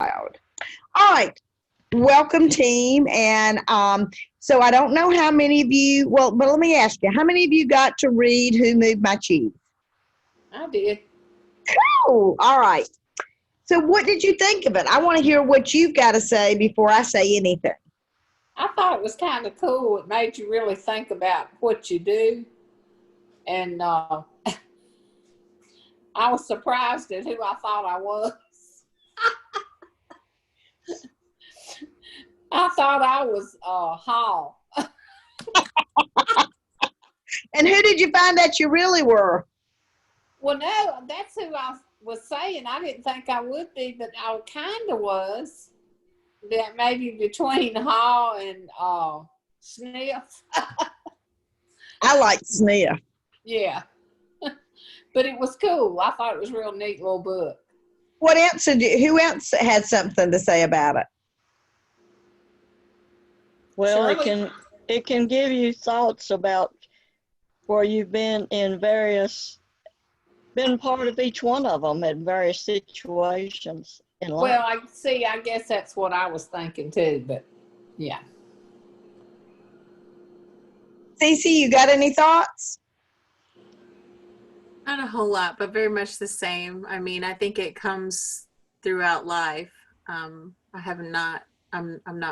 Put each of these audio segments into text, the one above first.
All right. Welcome, team. And so I don't know how many of you, well, but let me ask you, how many of you got to read Who Moved My Cheese? I did. Cool. All right. So what did you think of it? I want to hear what you've got to say before I say anything. I thought it was kind of cool. It made you really think about what you do. And I was surprised at who I thought I was. I thought I was Hall. And who did you find out you really were? Well, no, that's who I was saying. I didn't think I would be, but I kind of was. That maybe between Hall and Smith. I like Smith. Yeah. But it was cool. I thought it was a real neat little book. What else who else had something to say about it? Well, Shirley? it can give you thoughts about where you've been part of each one of them in various situations in life. Well, I guess that's what I was thinking too, but yeah. Cece, you got any thoughts? Not a whole lot, but very much the same. I mean, I think it comes throughout life. I'm not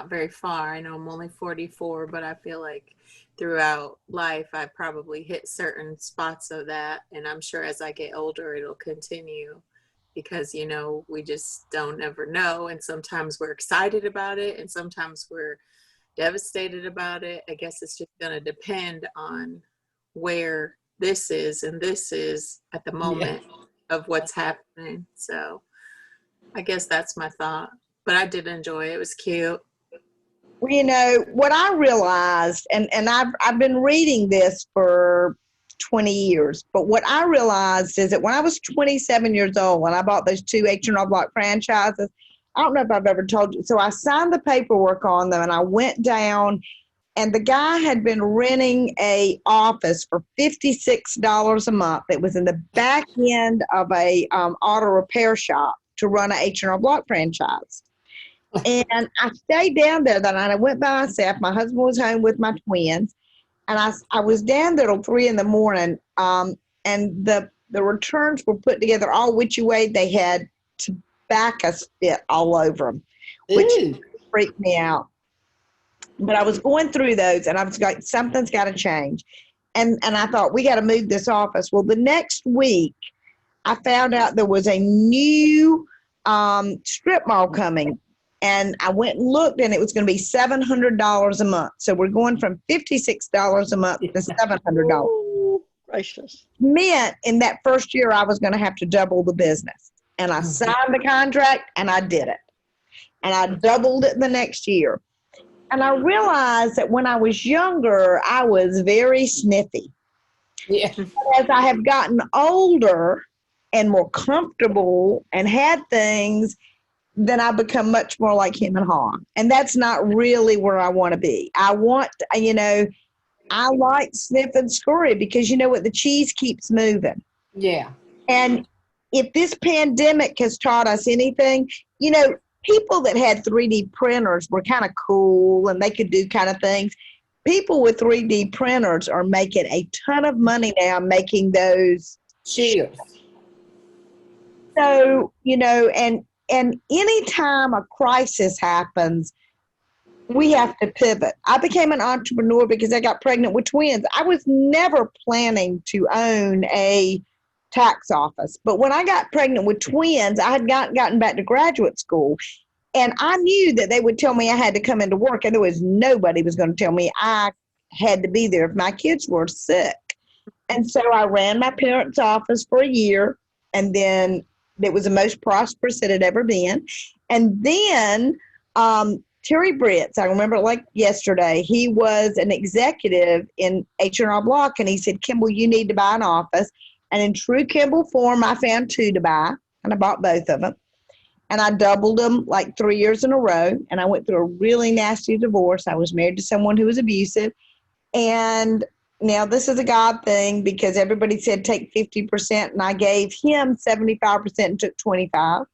very far. I know I'm only 44, but I feel like throughout life, I probably hit certain spots of that. And I'm sure as I get older, it'll continue because, we just don't ever know. And sometimes we're excited about it and sometimes we're devastated about it. I guess it's just going to depend on where this is and this is at the moment of what's happening. So I guess that's my thought, but I did enjoy it. It was cute. Well, what I realized, and I've been reading this for 20 years, but what I realized is that when I was 27 years old, when I bought those two H&R Block franchises, I don't know if I've ever told you. So I signed the paperwork on them and I went down and the guy had been renting a office for $56 a month. It was in the back end of a auto repair shop to run an H&R Block franchise. And I stayed down there that night. I went by myself. My husband was home with my twins. And I was down there till 3 in the morning. And the returns were put together all witchy way. They had tobacco spit all over them, which freaked me out. But I was going through those and I was like, something's got to change. And I thought, we got to move this office. Well, the next week, I found out there was a new strip mall coming. And I went and looked, and it was going to be $700 a month. So we're going from $56 a month to $700. Oh, gracious. Meant in that first year, I was going to have to double the business. And I signed the contract, and I did it. And I doubled it the next year. And I realized that when I was younger, I was very sniffy. Yeah. As I have gotten older and more comfortable and had things, then I become much more like him and Han. And that's not really where I want to be. I like sniff and scurry because you know what? The cheese keeps moving. Yeah. And if this pandemic has taught us anything, people that had 3D printers were kind of cool and they could do kind of things. People with 3D printers are making a ton of money now making those shields. So, and anytime a crisis happens, we have to pivot. I became an entrepreneur because I got pregnant with twins. I was never planning to own a tax office. But when I got pregnant with twins, I had gotten back to graduate school. And I knew that they would tell me I had to come into work. And there was nobody was going to tell me I had to be there if my kids were sick. And so I ran my parents' office for a year. And then it was the most prosperous it had ever been. And then Terry Britz, I remember like yesterday, he was an executive in H&R Block, and he said, Kimball, you need to buy an office. And in true Kimball form, I found two to buy, and I bought both of them. And I doubled them like 3 years in a row, and I went through a really nasty divorce. I was married to someone who was abusive. And now this is a God thing because everybody said take 50%, and I gave him 75% and took 25%.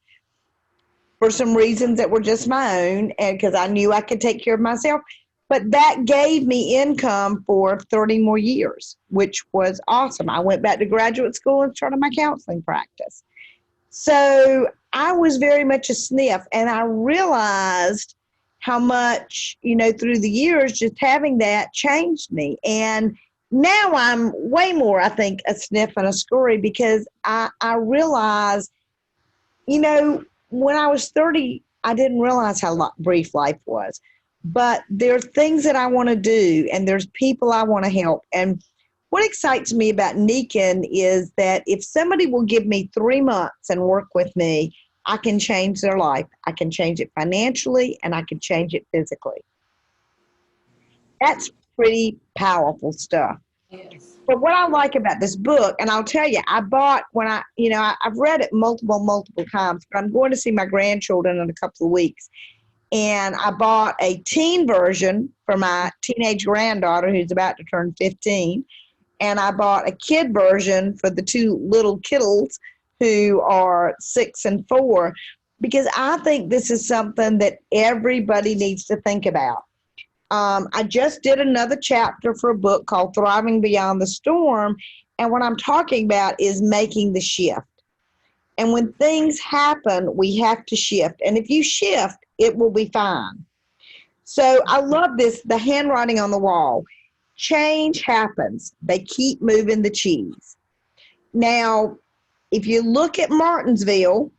for some reasons that were just my own, and because I knew I could take care of myself. But that gave me income for 30 more years, which was awesome. I went back to graduate school and started my counseling practice. So I was very much a SNF, and I realized how much, through the years, just having that changed me. And now I'm way more, I think, a SNF and a scurry, because I realized, when I was 30, I didn't realize how brief life was. But there are things that I want to do, and there's people I want to help. And what excites me about Nikken is that if somebody will give me 3 months and work with me, I can change their life. I can change it financially, and I can change it physically. That's pretty powerful stuff. Yes. But what I like about this book, and I'll tell you, I bought I've read it multiple times, but I'm going to see my grandchildren in a couple of weeks. And I bought a teen version for my teenage granddaughter who's about to turn 15. And I bought a kid version for the 2 little kittles who are 6 and 4, because I think this is something that everybody needs to think about. I just did another chapter for a book called Thriving Beyond the Storm. And what I'm talking about is making the shift. And when things happen, we have to shift. And if you shift, it will be fine. So I love this, the handwriting on the wall. Change happens. They keep moving the cheese. Now, if you look at Martinsville,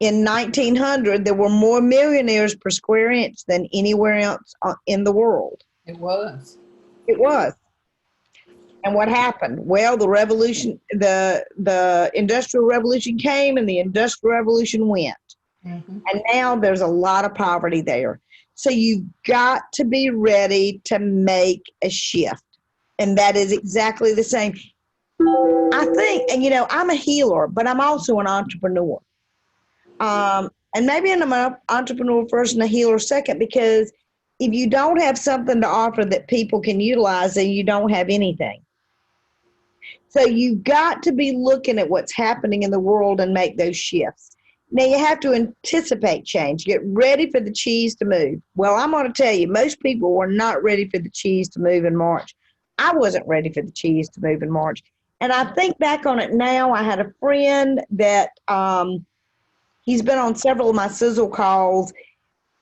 in 1900, there were more millionaires per square inch than anywhere else in the world. It was. It was. And what happened? Well, the revolution, the Industrial Revolution came, and the Industrial Revolution went. Mm-hmm. And now there's a lot of poverty there. So you've got to be ready to make a shift. And that is exactly the same. I think, and I'm a healer, but I'm also an entrepreneur. And maybe I'm an entrepreneur first and a healer second, because if you don't have something to offer that people can utilize, then you don't have anything. So you've got to be looking at what's happening in the world and make those shifts. Now, you have to anticipate change. Get ready for the cheese to move. Well, I'm going to tell you, most people were not ready for the cheese to move in March. I wasn't ready for the cheese to move in March. And I think back on it now. I had a friend that he's been on several of my sizzle calls,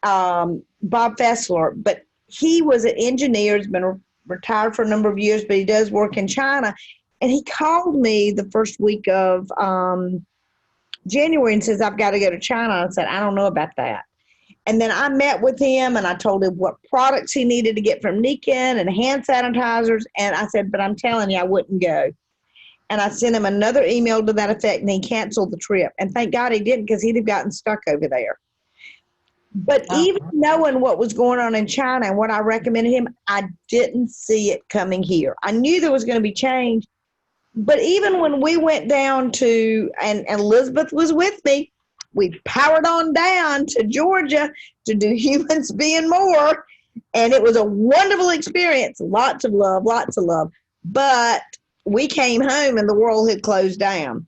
Bob Fessler, but he was an engineer. He's been retired for a number of years, but he does work in China. And he called me the first week of January and says, I've got to go to China. I said, I don't know about that. And then I met with him, and I told him what products he needed to get from Nikken and hand sanitizers. And I said, but I'm telling you, I wouldn't go. And I sent him another email to that effect, and he canceled the trip. And thank God he didn't, because he'd have gotten stuck over there. But even knowing what was going on in China and what I recommended him, I didn't see it coming here. I knew there was going to be change. But even when we went down to, and Elizabeth was with me, we powered on down to Georgia to do Humans Being More. And it was a wonderful experience. Lots of love. But we came home and the world had closed down.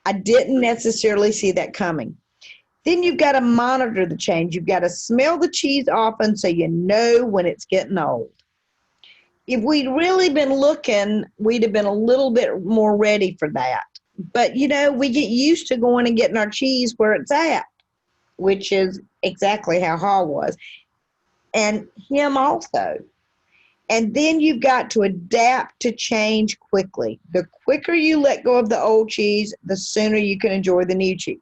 I didn't necessarily see that coming. Then you've got to monitor the change. You've got to smell the cheese often so you know when it's getting old. If we'd really been looking, we'd have been a little bit more ready for that. But, we get used to going and getting our cheese where it's at, which is exactly how Hall was. And him also. And then you've got to adapt to change quickly. The quicker you let go of the old cheese, the sooner you can enjoy the new cheese.